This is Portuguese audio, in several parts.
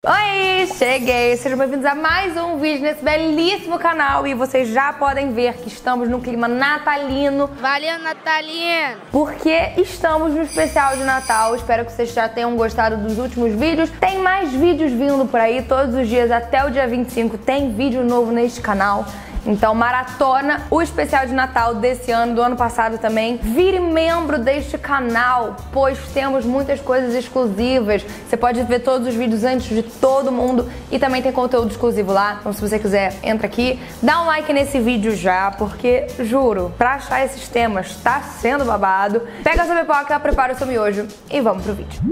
Oi, cheguei! Sejam bem-vindos a mais um vídeo nesse belíssimo canal e vocês já podem ver que estamos no clima natalino. Valeu, natalino! Porque estamos no especial de Natal. Espero que vocês já tenham gostado dos últimos vídeos. Tem mais vídeos vindo por aí todos os dias até o dia 25. Tem vídeo novo neste canal. Então maratona o especial de Natal desse ano, do ano passado também. Vire membro deste canal, pois temos muitas coisas exclusivas. Você pode ver todos os vídeos antes de todo mundo e também tem conteúdo exclusivo lá. Então se você quiser, entra aqui, dá um like nesse vídeo já, porque juro, pra achar esses temas tá sendo babado. Pega a sua pipoca, prepara o seu miojo e vamos pro vídeo.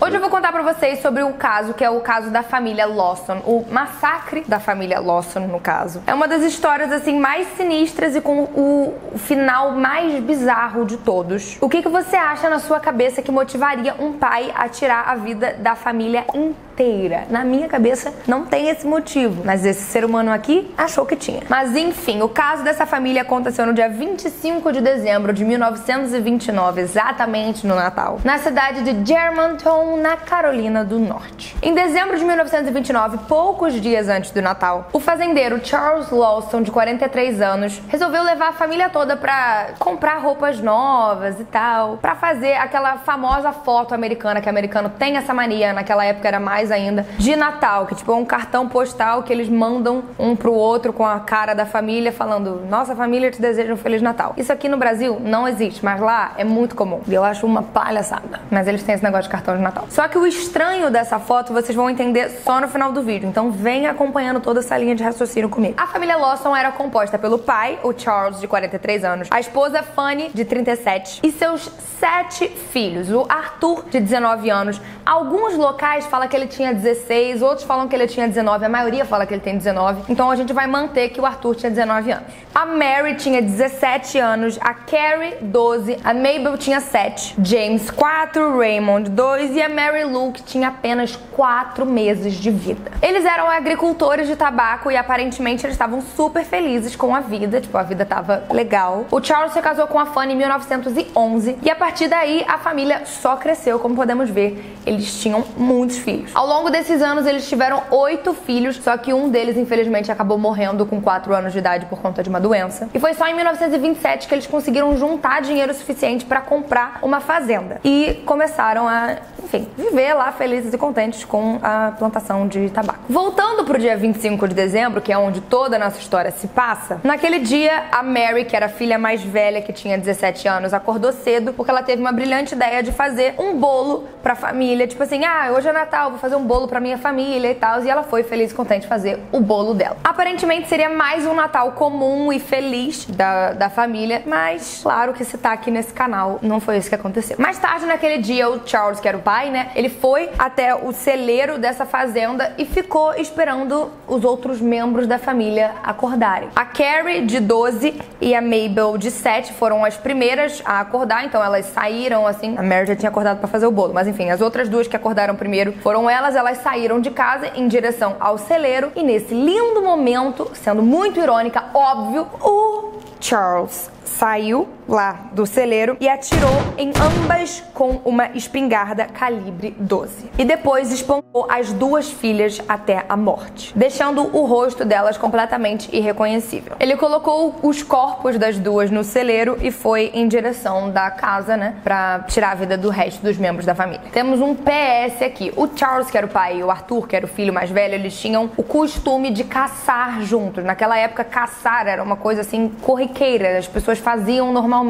Hoje eu vou contar pra vocês sobre um caso que é o caso da família Lawson, o massacre da família Lawson, no caso. É uma das histórias assim mais sinistras e com o final mais bizarro de todos. O que você acha na sua cabeça que motivaria um pai a tirar a vida da família inteira? Na minha cabeça não tem esse motivo, mas esse ser humano aqui achou que tinha. Mas enfim, o caso dessa família aconteceu no dia 25 de dezembro de 1929, exatamente no Natal, na cidade de Germantown, na Carolina do Norte. Em dezembro de 1929, poucos dias antes do Natal, o fazendeiro Charles Lawson, de 43 anos, resolveu levar a família toda pra comprar roupas novas e tal, pra fazer aquela famosa foto americana, que o americano tem essa mania, naquela época era mais ainda, de Natal, que tipo é um cartão postal que eles mandam um pro outro com a cara da família, falando: nossa família te deseja um Feliz Natal. Isso aqui no Brasil não existe, mas lá é muito comum. E eu acho uma palhaçada, mas eles têm esse negócio de cartão de Natal. Só que o estranho dessa foto vocês vão entender só no final do vídeo, então vem acompanhando toda essa linha de raciocínio comigo. A família Lawson era composta pelo pai, o Charles, de 43 anos, a esposa Fanny, de 37, e seus 7 filhos, o Arthur, de 19 anos. Alguns locais falam que ele tinha 16, outros falam que ele tinha 19, a maioria fala que ele tem 19, então a gente vai manter que o Arthur tinha 19 anos. A Mary tinha 17 anos, a Carrie, 12, a Mabel tinha 7, James, 4, Raymond, 2 e a Mary Lou, que tinha apenas 4 meses de vida. Eles eram agricultores de tabaco e aparentemente eles estavam super felizes com a vida, tipo, a vida tava legal. O Charles se casou com a Fanny em 1911 e a partir daí a família só cresceu, como podemos ver. Eles tinham muitos filhos. Ao longo desses anos eles tiveram 8 filhos, só que um deles infelizmente acabou morrendo com 4 anos de idade por conta de uma doença. E foi só em 1927 que eles conseguiram juntar dinheiro suficiente para comprar uma fazenda e começaram a, enfim, viver lá felizes e contentes com a plantação de tabaco. Voltando pro dia 25 de dezembro, que é onde toda a nossa história se passa, naquele dia a Mary, que era a filha mais velha, que tinha 17 anos, acordou cedo porque ela teve uma brilhante ideia de fazer um bolo pra família, tipo assim, hoje é Natal, vou fazer um bolo pra minha família e tal, e ela foi feliz e contente fazer o bolo dela. Aparentemente seria mais um Natal comum e feliz da família, mas claro que se tá aqui nesse canal, não foi isso que aconteceu. Mais tarde naquele dia, o Charles, que era o pai, né, ele foi até o celeiro dessa fazenda e ficou esperando os outros membros da família acordarem. A Carrie, de 12, e a Mabel, de 7, foram as primeiras a acordar, então elas saíram assim, a Mary já tinha acordado pra fazer o bolo, mas enfim, as outras duas que acordaram primeiro foram elas saíram de casa em direção ao celeiro e nesse lindo momento, sendo muito irônica, óbvio, o Charles saiu lá do celeiro e atirou em ambas com uma espingarda calibre 12. E depois espancou as duas filhas até a morte, deixando o rosto delas completamente irreconhecível. Ele colocou os corpos das duas no celeiro e foi em direção da casa, né, pra tirar a vida do resto dos membros da família. Temos um PS aqui. O Charles, que era o pai, e o Arthur, que era o filho mais velho, eles tinham o costume de caçar juntos. Naquela época, caçar era uma coisa assim corriqueira, as pessoas faziam normalmente.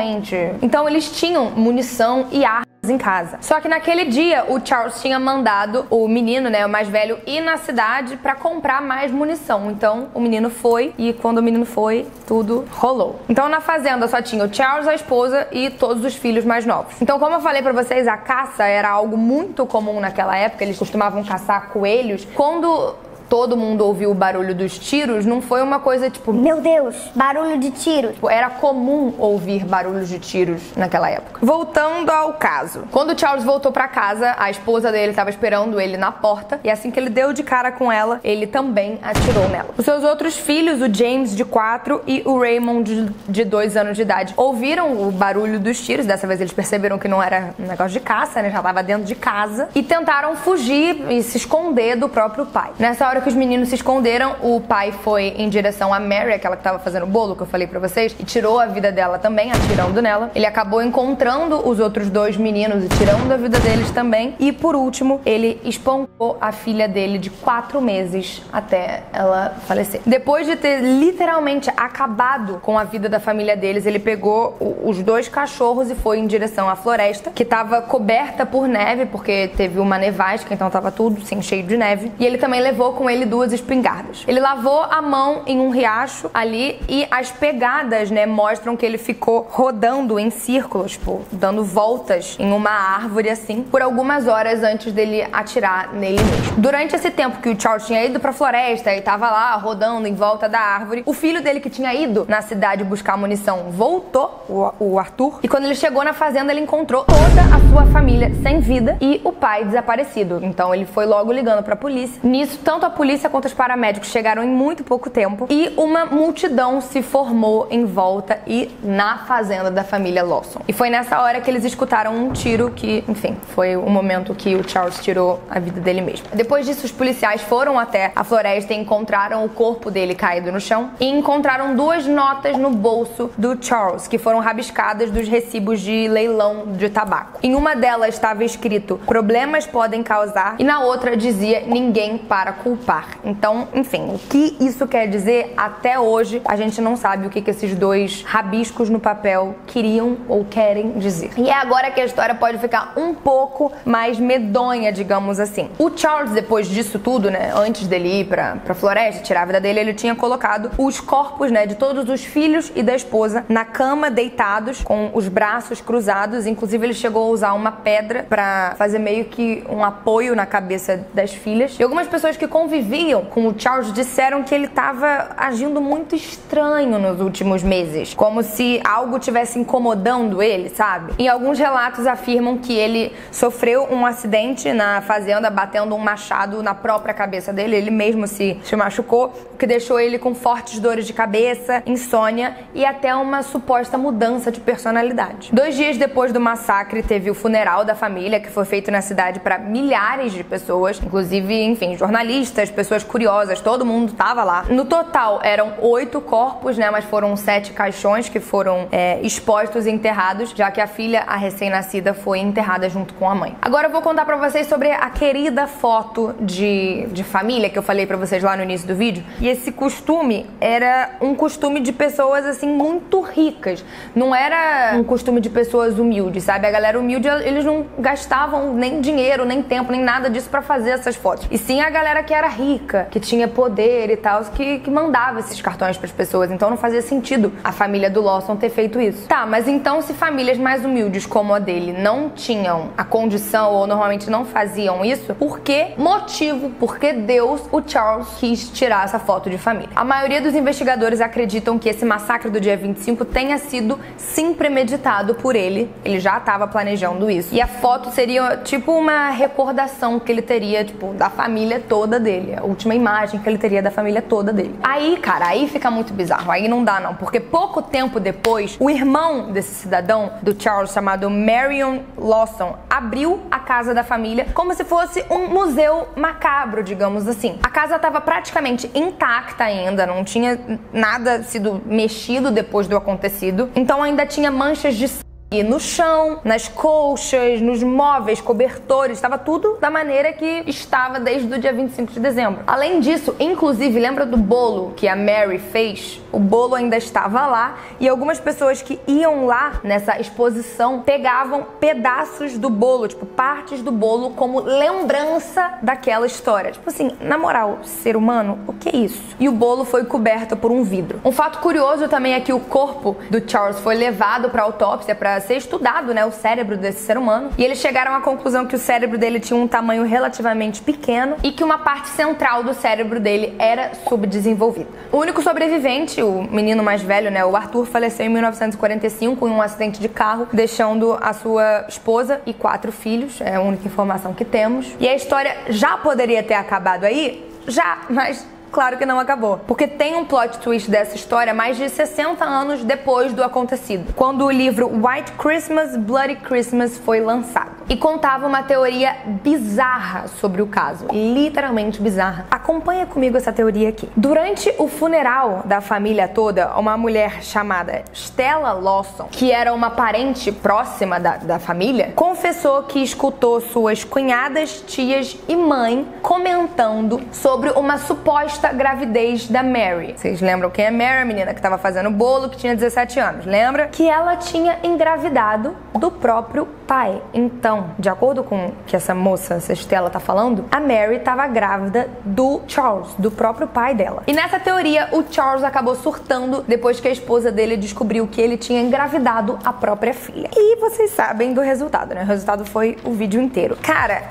Então eles tinham munição e armas em casa. Só que naquele dia o Charles tinha mandado o menino, né, o mais velho, ir na cidade pra comprar mais munição. Então o menino foi e quando o menino foi, tudo rolou. Então na fazenda só tinha o Charles, a esposa e todos os filhos mais novos. Então, como eu falei pra vocês, a caça era algo muito comum naquela época. Eles costumavam caçar coelhos. Quando todo mundo ouviu o barulho dos tiros, não foi uma coisa tipo, meu Deus, barulho de tiro. Era comum ouvir barulhos de tiros naquela época. Voltando ao caso. Quando o Charles voltou pra casa, a esposa dele estava esperando ele na porta, e assim que ele deu de cara com ela, ele também atirou nela. Os seus outros filhos, o James, de 4, e o Raymond, de 2 anos de idade, ouviram o barulho dos tiros. Dessa vez eles perceberam que não era um negócio de caça, né? Já tava dentro de casa. E tentaram fugir e se esconder do próprio pai. Nessa hora que os meninos se esconderam, o pai foi em direção a Mary, aquela que tava fazendo o bolo, que eu falei pra vocês, e tirou a vida dela também, atirando nela. Ele acabou encontrando os outros 2 meninos e tirando a vida deles também. E por último, ele espancou a filha dele de 4 meses até ela falecer. Depois de ter literalmente acabado com a vida da família deles, ele pegou os 2 cachorros e foi em direção à floresta, que estava coberta por neve, porque teve uma nevasca, então estava tudo assim, cheio de neve. E ele também levou com ele 2 espingardas. Ele lavou a mão em um riacho ali e as pegadas, né, mostram que ele ficou rodando em círculos, tipo, dando voltas em uma árvore assim, por algumas horas antes dele atirar nele mesmo. Durante esse tempo que o Charles tinha ido pra floresta e tava lá rodando em volta da árvore, o filho dele que tinha ido na cidade buscar munição voltou, o Arthur, e quando ele chegou na fazenda ele encontrou toda a sua família sem vida e o pai desaparecido. Então ele foi logo ligando pra polícia. Nisso, tanto a polícia quanto os paramédicos chegaram em muito pouco tempo e uma multidão se formou em volta e na fazenda da família Lawson. E foi nessa hora que eles escutaram um tiro que, enfim, foi o momento que o Charles tirou a vida dele mesmo. Depois disso, os policiais foram até a floresta e encontraram o corpo dele caído no chão e encontraram 2 notas no bolso do Charles, que foram rabiscadas dos recibos de leilão de tabaco. Em uma delas estava escrito: problemas podem causar, e na outra dizia: ninguém para culpar. Então, enfim, o que isso quer dizer, até hoje a gente não sabe o que esses 2 rabiscos no papel queriam ou querem dizer. E é agora que a história pode ficar um pouco mais medonha, digamos assim. O Charles, depois disso tudo, né, antes dele ir pra floresta, tirar a vida dele, ele tinha colocado os corpos, né, de todos os filhos e da esposa na cama, deitados, com os braços cruzados. Inclusive, ele chegou a usar uma pedra pra fazer meio que um apoio na cabeça das filhas. E algumas pessoas que conviviam com o Charles disseram que ele tava agindo muito estranho nos últimos meses, como se algo tivesse incomodando ele, sabe? E alguns relatos afirmam que ele sofreu um acidente na fazenda, batendo um machado na própria cabeça dele. Ele mesmo se machucou, o que deixou ele com fortes dores de cabeça, insônia e até uma suposta mudança de personalidade. 2 dias depois do massacre, teve o funeral da família, que foi feito na cidade para milhares de pessoas, inclusive, enfim, jornalistas, pessoas curiosas, todo mundo tava lá. No total, eram 8 corpos, né, mas foram 7 caixões que foram expostos e enterrados, já que a filha, a recém-nascida, foi enterrada junto com a mãe. Agora eu vou contar pra vocês sobre a querida foto de família que eu falei pra vocês lá no início do vídeo. E esse costume era um costume de pessoas, assim, muito ricas. Não era um costume de pessoas humildes, sabe? A galera humilde, eles não gastavam nem dinheiro, nem tempo, nem nada disso pra fazer essas fotos. E sim a galera que era rica, que tinha poder e tal, que mandava esses cartões pras pessoas. Então não fazia sentido a família do Lawson ter feito isso. Tá, mas então se famílias mais humildes como a dele não tinham a condição ou normalmente não faziam isso, por que motivo, por que Deus, o Charles quis tirar essa foto de família? A maioria dos investigadores acreditam que esse massacre do dia 25 tenha sido sim premeditado por ele. Ele já estava planejando isso. E a foto seria tipo uma recordação que ele teria, tipo, da família toda dele. A última imagem que ele teria da família toda dele. Aí, cara, aí fica muito bizarro. Aí não dá não, porque pouco tempo depois, o irmão desse cidadão, do Charles, chamado Marion Lawson, abriu a casa da família como se fosse um museu macabro, digamos assim. A casa estava praticamente intacta ainda, não tinha nada sido mexido depois do acontecido. Então ainda tinha manchas de sangue no chão, nas colchas, nos móveis, cobertores, estava tudo da maneira que estava desde o dia 25 de dezembro. Além disso, inclusive, lembra do bolo que a Mary fez? O bolo ainda estava lá e algumas pessoas que iam lá nessa exposição pegavam pedaços do bolo, tipo, partes do bolo como lembrança daquela história. Tipo assim, na moral, ser humano, o que é isso? E o bolo foi coberto por um vidro. Um fato curioso também é que o corpo do Charles foi levado para autópsia para a ser estudado, né, o cérebro desse ser humano. E eles chegaram à conclusão que o cérebro dele tinha um tamanho relativamente pequeno e que uma parte central do cérebro dele era subdesenvolvida. O único sobrevivente, o menino mais velho, né, o Arthur, faleceu em 1945 em um acidente de carro, deixando a sua esposa e 4 filhos. É a única informação que temos. E a história já poderia ter acabado aí? Já, mas claro que não acabou. Porque tem um plot twist dessa história mais de 60 anos depois do acontecido, quando o livro White Christmas, Bloody Christmas foi lançado. E contava uma teoria bizarra sobre o caso. Literalmente bizarra. Acompanha comigo essa teoria aqui. Durante o funeral da família toda, uma mulher chamada Stella Lawson, que era uma parente próxima da família, confessou que escutou suas cunhadas, tias e mãe comentando sobre uma suposta gravidez da Mary. Vocês lembram quem é Mary? A menina que tava fazendo bolo, que tinha 17 anos. Lembra? Que ela tinha engravidado do próprio pai. Então, de acordo com o que essa moça, essa Stella, tá falando, a Mary estava grávida do Charles, do próprio pai dela. E nessa teoria, o Charles acabou surtando depois que a esposa dele descobriu que ele tinha engravidado a própria filha. E vocês sabem do resultado, né? O resultado foi o vídeo inteiro. Cara,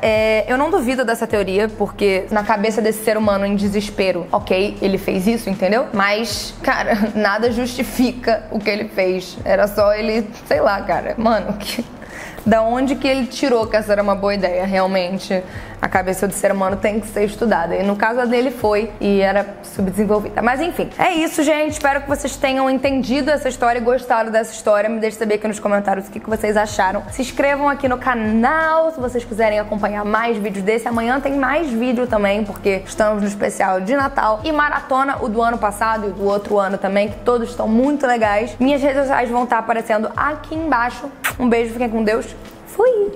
eu não duvido dessa teoria, porque na cabeça desse ser humano em desespero, ok, ele fez isso, entendeu? Mas, cara, nada justifica o que ele fez. Era só ele, sei lá, cara. Mano, da onde que ele tirou que essa era uma boa ideia? Realmente, a cabeça do ser humano tem que ser estudada. E no caso dele foi, e era subdesenvolvida. Mas enfim, é isso, gente. Espero que vocês tenham entendido essa história e gostado dessa história. Me deixe saber aqui nos comentários o que vocês acharam. Se inscrevam aqui no canal se vocês quiserem acompanhar mais vídeos desse. Amanhã tem mais vídeo também, porque estamos no especial de Natal. E maratona o do ano passado e o do outro ano também, que todos estão muito legais. Minhas redes sociais vão estar aparecendo aqui embaixo. Um beijo, fiquem com Deus. Fui!